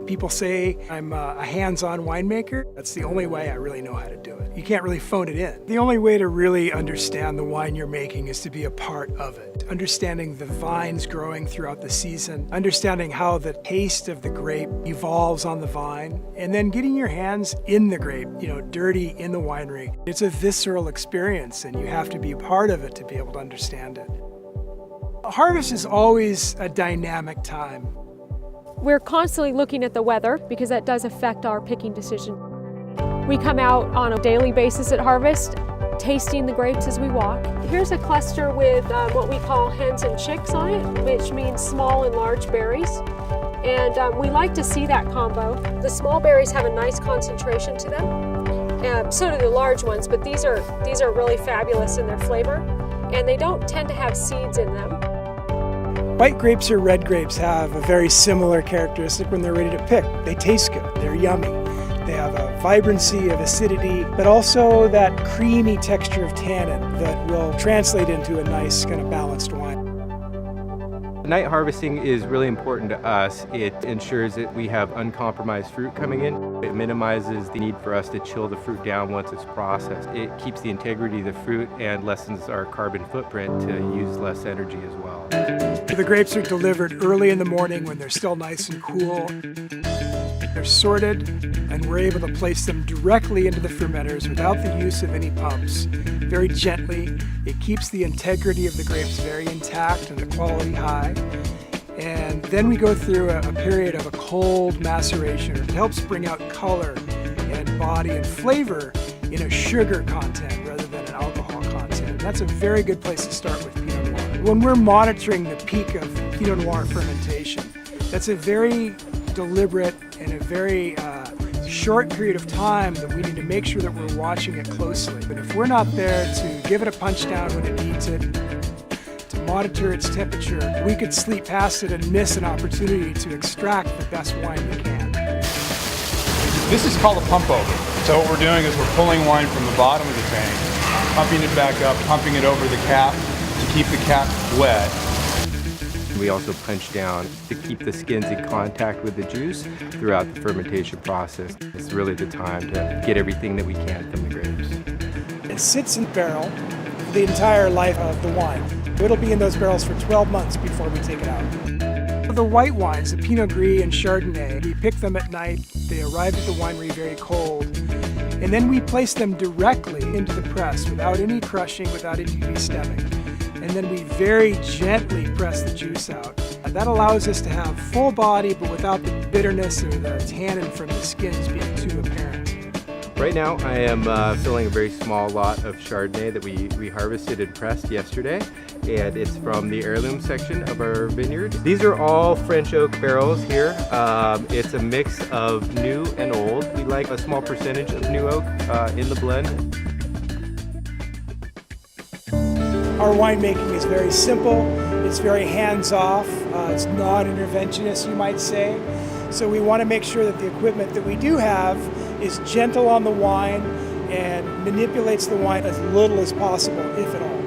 People say I'm a hands-on winemaker. That's the only way I really know how to do it. You can't really phone it in. The only way to really understand the wine you're making is to be a part of it. Understanding the vines growing throughout the season, understanding how the taste of the grape evolves on the vine, and then getting your hands in the grape, dirty in the winery. It's a visceral experience, and you have to be a part of it to be able to understand it. Harvest is always a dynamic time. We're constantly looking at the weather because that does affect our picking decision. We come out on a daily basis at harvest, tasting the grapes as we walk. Here's a cluster with what we call hens and chicks on it, which means small and large berries. And we like to see that combo. The small berries have a nice concentration to them. So do the large ones, but these are really fabulous in their flavor. And they don't tend to have seeds in them. White grapes or red grapes have a very similar characteristic when they're ready to pick. They taste good, they're yummy. They have a vibrancy of acidity, but also that creamy texture of tannin that will translate into a nice kind of balanced wine. Night harvesting is really important to us. It ensures that we have uncompromised fruit coming in. It minimizes the need for us to chill the fruit down once it's processed. It keeps the integrity of the fruit and lessens our carbon footprint to use less energy as well. The grapes are delivered early in the morning when they're still nice and cool. They're sorted, and we're able to place them directly into the fermenters without the use of any pumps. Very gently. It keeps the integrity of the grapes very intact and the quality high. And then we go through a period of a cold maceration. It helps bring out color and body and flavor in a sugar content rather than an alcohol content. And that's a very good place to start with Pinot Noir. When we're monitoring the peak of Pinot Noir fermentation, that's a very deliberate and a very short period of time that we need to make sure that we're watching it closely. But if we're not there to give it a punch down when it needs it, to monitor its temperature, we could sleep past it and miss an opportunity to extract the best wine we can. This is called a pump over. So what we're doing is we're pulling wine from the bottom of the tank, pumping it back up, pumping it over the cap to keep the cap wet. We also punch down to keep the skins in contact with the juice throughout the fermentation process. It's really the time to get everything that we can from the grapes. It sits in barrel the entire life of the wine. It'll be in those barrels for 12 months before we take it out. The white wines, the Pinot Gris and Chardonnay, we pick them at night. They arrive at the winery very cold. And then we place them directly into the press without any crushing, without any restemming. And then we very gently press the juice out. That allows us to have full body, but without the bitterness or the tannin from the skins being too apparent. Right now I am filling a very small lot of Chardonnay that we harvested and pressed yesterday, and it's from the heirloom section of our vineyard. These are all French oak barrels here. It's a mix of new and old. We like a small percentage of new oak in the blend. Our winemaking is very simple, it's very hands-off, it's non-interventionist, you might say. So we want to make sure that the equipment that we do have is gentle on the wine and manipulates the wine as little as possible, if at all.